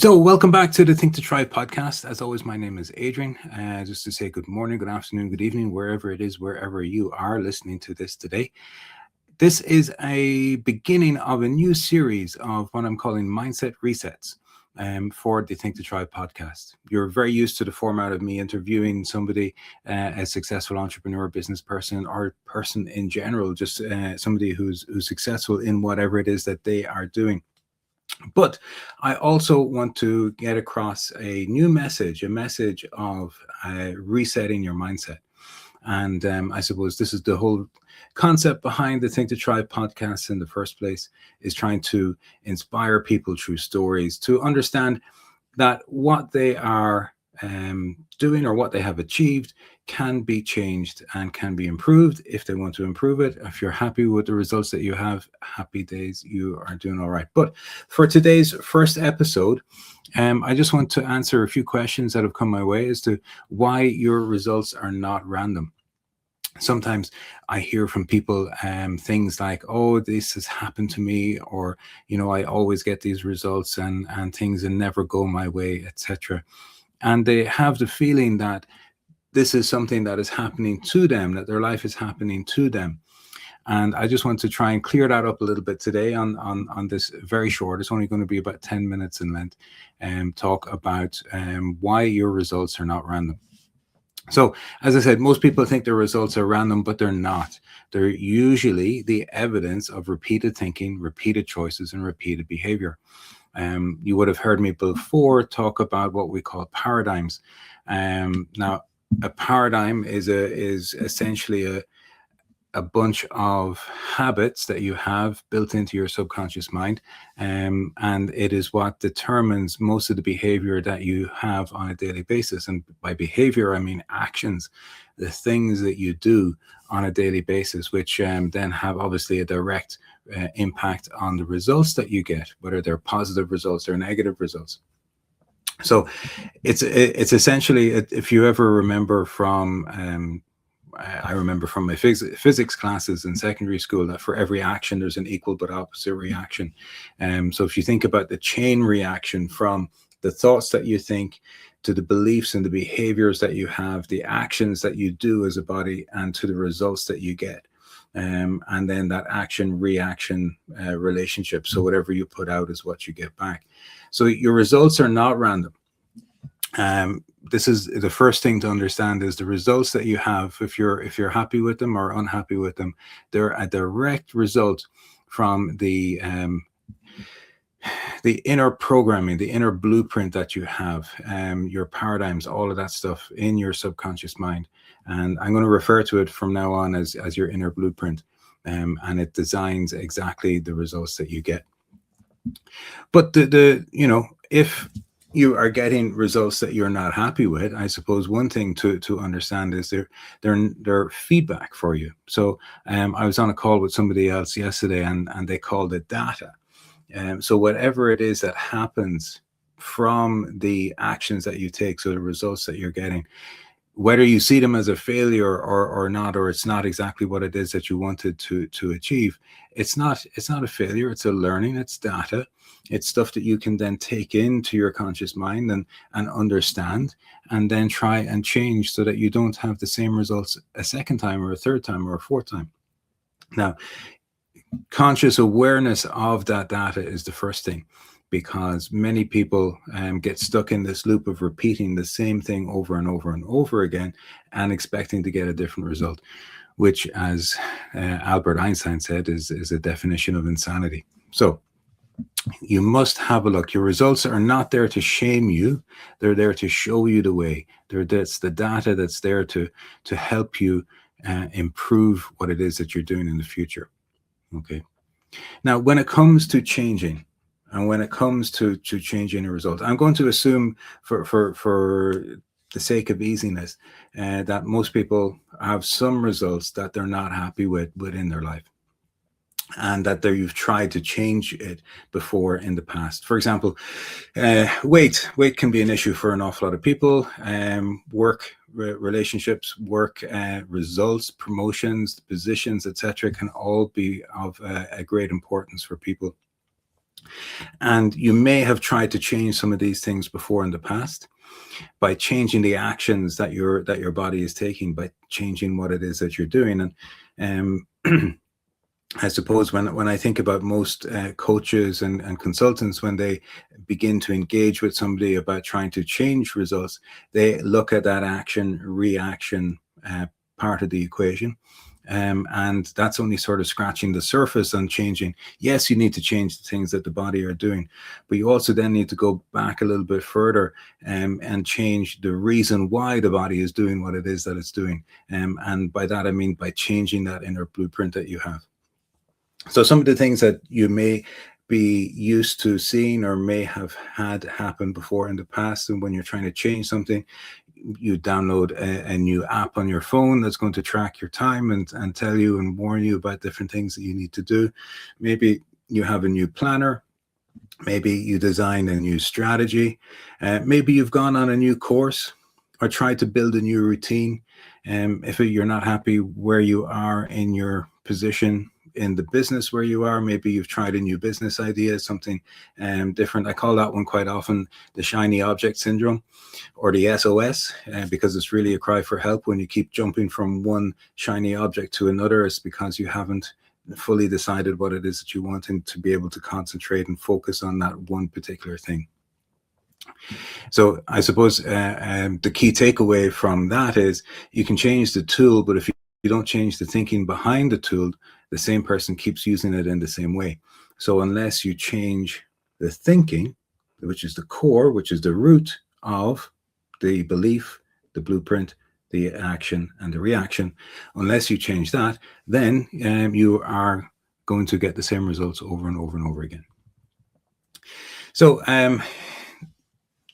So, welcome back to the Think to Try podcast. As always, my name is Adrian. Just to say good morning, good afternoon, good evening, wherever it is, wherever you are listening to this today. This is a beginning of a new series of what I'm calling mindset resets for the Think to Try podcast. You're very used to the format of me interviewing somebody, a successful entrepreneur, business person, or person in general, just somebody who's successful in whatever it is that they are doing. But I also want to get across a new message, a message of resetting your mindset. And I suppose this is the whole concept behind the Think to Try podcast in the first place, is trying to inspire people through stories to understand that what they are doing or what they have achieved can be changed and can be improved if they want to improve it. If you're happy with the results that you have, happy days, you are doing all right. But for today's first episode, I just want to answer a few questions that have come my way as to why your results are not random. Sometimes I hear from people things like, oh, this has happened to me, or, I always get these results and things and never go my way, etc. And they have the feeling that this is something that is happening to them, that their life is happening to them. And I just want to try and clear that up a little bit today on this very short, it's only going to be about 10 minutes in length, and talk about why your results are not random. So, as I said, most people think their results are random, but they're not. They're usually the evidence of repeated thinking, repeated choices, and repeated behavior. You would have heard me before talk about what we call paradigms. Now, a paradigm is essentially a bunch of habits that you have built into your subconscious mind, and it is what determines most of the behavior that you have on a daily basis. And by behavior, I mean actions, the things that you do on a daily basis, which then have obviously a direct impact on the results that you get, whether they're positive results or negative results. So it's essentially, if you ever remember from I remember from my physics classes in secondary school, that for every action there's an equal but opposite reaction. So if you think about the chain reaction from the thoughts that you think to the beliefs and the behaviors that you have, the actions that you do as a body, and to the results that you get. And then that action reaction relationship. So whatever you put out is what you get back. So your results are not random. This is the first thing to understand, is the results that you have, if you're happy with them or unhappy with them, they're a direct result from the inner programming, the inner blueprint that you have, your paradigms, all of that stuff in your subconscious mind. And I'm going to refer to it from now on as your inner blueprint, and it designs exactly the results that you get. But if you are getting results that you're not happy with, I suppose one thing to understand is they're feedback for you. So I was on a call with somebody else yesterday, and they called it data. So whatever it is that happens from the actions that you take, so the results that you're getting, whether you see them as a failure or not, or it's not exactly what it is that you wanted to achieve, it's not a failure, it's a learning, it's data. It's stuff that you can then take into your conscious mind and understand, and then try and change so that you don't have the same results a second time or a third time or a fourth time. Now, conscious awareness of that data is the first thing, because many people get stuck in this loop of repeating the same thing over and over and over again and expecting to get a different result, which, as Albert Einstein said, is a definition of insanity. So you must have a look. Your results are not there to shame you. They're there to show you the way. That's the data that's there to help you improve what it is that you're doing in the future. Okay. Now, when it comes to changing, and when it comes to changing a result, I'm going to assume for the sake of easiness that most people have some results that they're not happy with within their life, and that you've tried to change it before in the past. For example, weight can be an issue for an awful lot of people. Work relationships, work results, promotions, positions, etc., can all be of a great importance for people. And you may have tried to change some of these things before in the past by changing the actions that your body is taking, by changing what it is that you're doing. And I suppose when I think about most coaches and consultants, when they begin to engage with somebody about trying to change results, they look at that action reaction part of the equation. And that's only sort of scratching the surface on changing. Yes, you need to change the things that the body are doing, but you also then need to go back a little bit further and change the reason why the body is doing what it is that it's doing. And by that, I mean by changing that inner blueprint that you have. So some of the things that you may be used to seeing or may have had happen before in the past, and when you're trying to change something, you download a new app on your phone that's going to track your time and tell you and warn you about different things that you need to do. Maybe you have a new planner. Maybe you design a new strategy. Maybe you've gone on a new course or tried to build a new routine. If you're not happy where you are in your position in the business where you are, maybe you've tried a new business idea, something different. I call that one quite often the shiny object syndrome, or the SOS, because it's really a cry for help. When you keep jumping from one shiny object to another, it's because you haven't fully decided what it is that you want, and to be able to concentrate and focus on that one particular thing. So I suppose the key takeaway from that is you can change the tool, but if you don't change the thinking behind the tool, the same person keeps using it in the same way. So unless you change the thinking, which is the core, which is the root of the belief, the blueprint, the action, and the reaction, unless you change that, then you are going to get the same results over and over and over again. So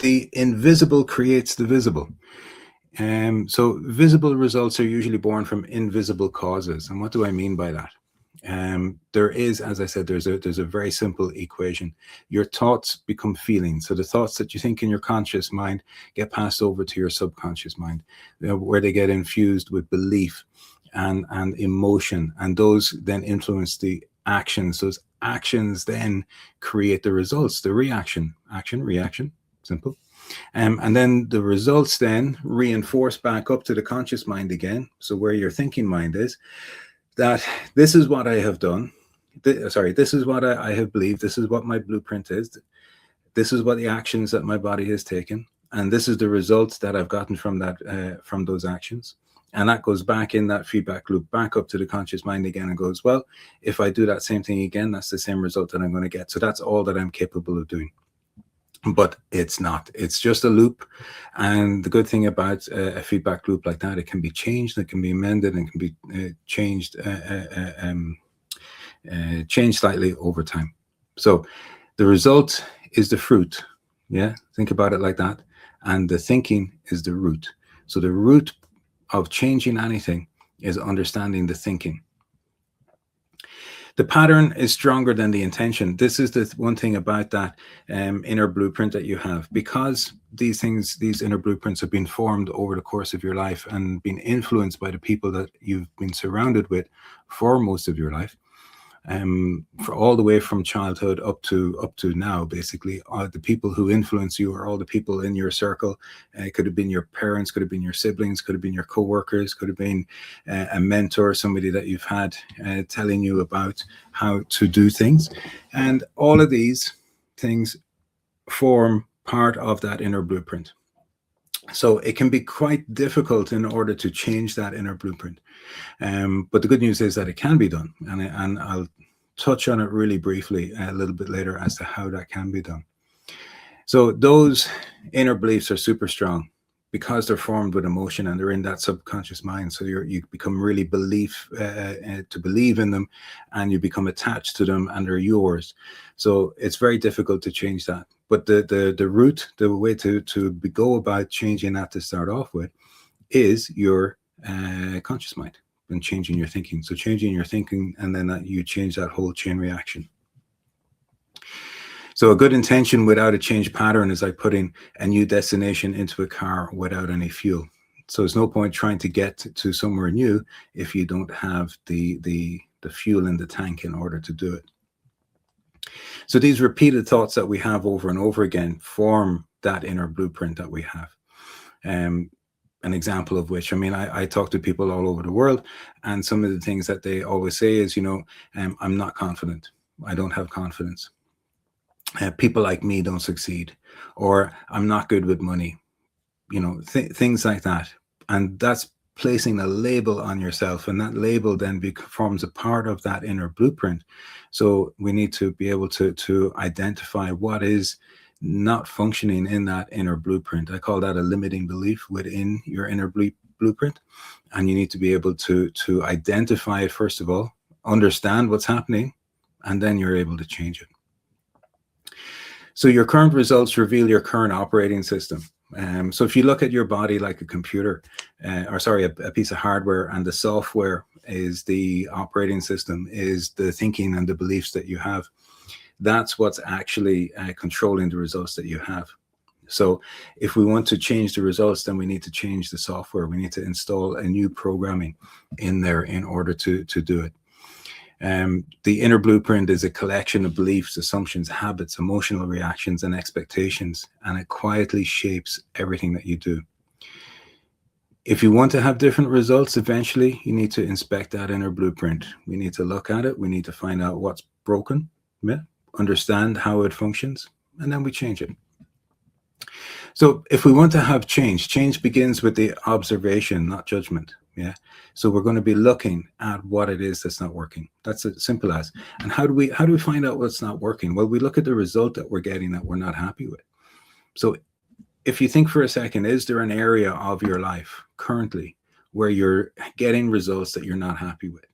the invisible creates the visible. So visible results are usually born from invisible causes. And what do I mean by that? There is, as I said, there's a very simple equation. Your thoughts become feelings. So the thoughts that you think in your conscious mind get passed over to your subconscious mind, where they get infused with belief and emotion, and those then influence the actions. Those actions then create the results, the reaction, action, reaction, simple. And then the results then reinforce back up to the conscious mind again. So where your thinking mind is, that this is what I have done. This is what I have believed. This is what my blueprint is. This is what the actions that my body has taken. And this is the results that I've gotten from that, from those actions. And that goes back in that feedback loop, back up to the conscious mind again, and goes, well, if I do that same thing again, that's the same result that I'm going to get. So that's all that I'm capable of doing. But it's not. It's just a loop. And the good thing about a feedback loop like that, it can be changed, it can be amended, and can be changed slightly over time. So the result is the fruit. Yeah, think about it like that. And the thinking is the root. So the root of changing anything is understanding the thinking. The pattern is stronger than the intention. This is the one thing about that inner blueprint that you have, because these inner blueprints have been formed over the course of your life and been influenced by the people that you've been surrounded with for most of your life. For all the way from childhood up to now, basically, the people who influence you are all the people in your circle. It could have been your parents, could have been your siblings, could have been your co-workers, could have been a mentor, somebody that you've had telling you about how to do things. And all of these things form part of that inner blueprint. So it can be quite difficult in order to change that inner blueprint. But the good news is that it can be done. And I'll touch on it really briefly a little bit later as to how that can be done. So those inner beliefs are super strong because they're formed with emotion and they're in that subconscious mind. So you become really to believe in them, and you become attached to them, and they're yours. So it's very difficult to change that. But the route, the way to go about changing that to start off with is your conscious mind and changing your thinking. So changing your thinking, and then you change that whole chain reaction. So a good intention without a change pattern is like putting a new destination into a car without any fuel. So there's no point trying to get to somewhere new if you don't have the fuel in the tank in order to do it. So these repeated thoughts that we have over and over again form that inner blueprint that we have. Um, an example of which, I mean, I talk to people all over the world, and some of the things that they always say is, I'm not confident. I don't have confidence. People like me don't succeed, or I'm not good with money, things like that. And that's placing a label on yourself, and that label then forms a part of that inner blueprint. So we need to be able to identify what is not functioning in that inner blueprint. I call that a limiting belief within your inner blueprint. And you need to be able to identify it, first of all, understand what's happening, and then you're able to change it. So your current results reveal your current operating system. So if you look at your body like a computer, a piece of hardware, and the software is the operating system, is the thinking and the beliefs that you have, that's what's actually controlling the results that you have. So if we want to change the results, then we need to change the software. We need to install a new programming in there in order to do it. The inner blueprint is a collection of beliefs, assumptions, habits, emotional reactions, and expectations, and it quietly shapes everything that you do. If you want to have different results, eventually you need to inspect that inner blueprint. We need to look at it. We need to find out what's broken, understand how it functions, and then we change it. So if we want to have change begins with the observation, not judgment. Yeah. So we're going to be looking at what it is that's not working. That's as simple as. And how do we find out what's not working? Well, we look at the result that we're getting that we're not happy with. So if you think for a second, is there an area of your life currently where you're getting results that you're not happy with?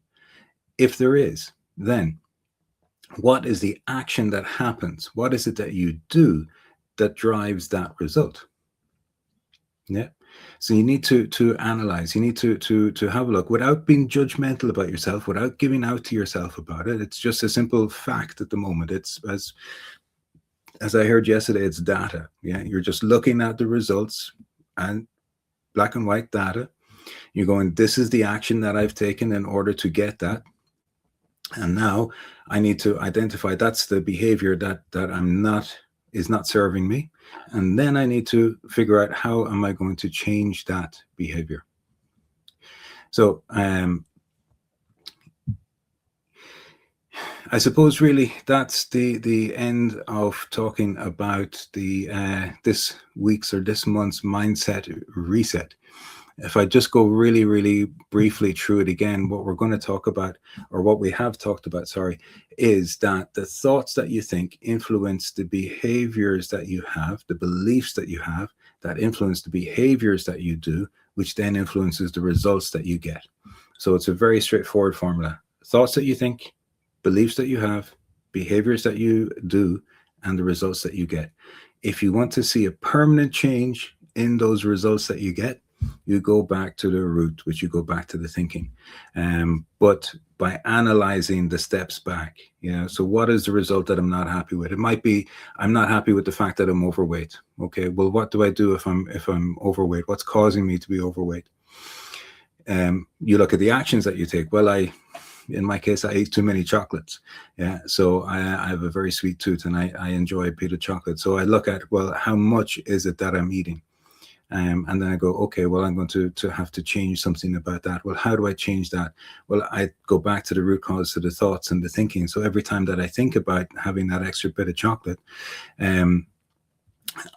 If there is, then what is the action that happens? What is it that you do that drives that result? Yeah. So you need to analyze. You need to have a look without being judgmental about yourself, without giving out to yourself about it. It's just a simple fact at the moment. It's as I heard yesterday, it's data. Yeah. You're just looking at the results and black and white data. You're going, this is the action that I've taken in order to get that. And now I need to identify that's the behavior that is not serving me. And then I need to figure out how am I going to change that behavior. So I suppose really that's the end of talking about the this week's or this month's mindset reset. If I just go really, really briefly through it again, what we're going to talk about, or what we have talked about, is that the thoughts that you think influence the behaviors that you have, the beliefs that you have, that influence the behaviors that you do, which then influences the results that you get. So it's a very straightforward formula. Thoughts that you think, beliefs that you have, behaviors that you do, and the results that you get. If you want to see a permanent change in those results that you get, you go back to the root, which you go back to the thinking. But by analyzing the steps back, so what is the result that I'm not happy with? It might be I'm not happy with the fact that I'm overweight. Okay, well, what do I do if I'm overweight? What's causing me to be overweight? You look at the actions that you take. Well, in my case, I ate too many chocolates. Yeah, so I have a very sweet tooth, and I enjoy a bit of chocolate. So I look at, well, how much is it that I'm eating? And then I go, okay, well, I'm going to have to change something about that. Well, how do I change that? Well, I go back to the root cause, to the thoughts and the thinking. So every time that I think about having that extra bit of chocolate,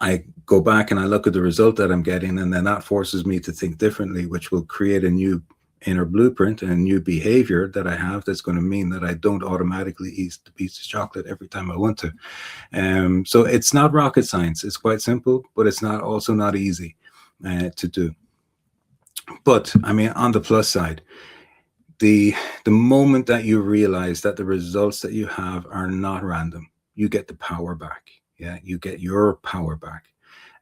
I go back and I look at the result that I'm getting, and then that forces me to think differently, which will create a new inner blueprint and a new behavior that I have that's going to mean that I don't automatically eat the piece of chocolate every time I want to. So it's not rocket science. It's quite simple, but it's also not easy to do. But I mean, on the plus side, the moment that you realize that the results that you have are not random, you get the power back. Yeah, you get your power back.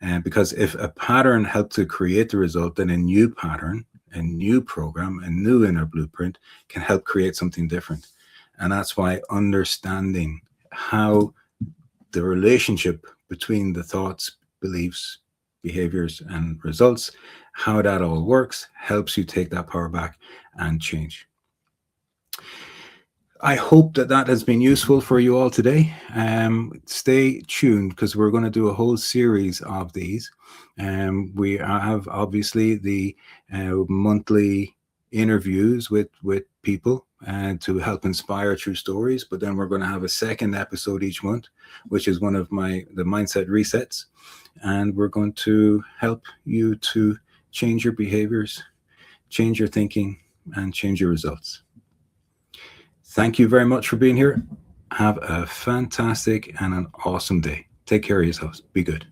And because if a pattern helped to create the result, then a new pattern, a new program, a new inner blueprint can help create something different. And that's why understanding how the relationship between the thoughts, beliefs, behaviors, and results, how that all works, helps you take that power back and change. I hope that that has been useful for you all today. Stay tuned because we're going to do a whole series of these. We have obviously the monthly interviews with people and to help inspire true stories. But then we're going to have a second episode each month, which is one of the mindset resets, and we're going to help you to change your behaviors, change your thinking, and change your results. Thank you very much for being here. Have a fantastic and an awesome day. Take care of yourselves. Be good.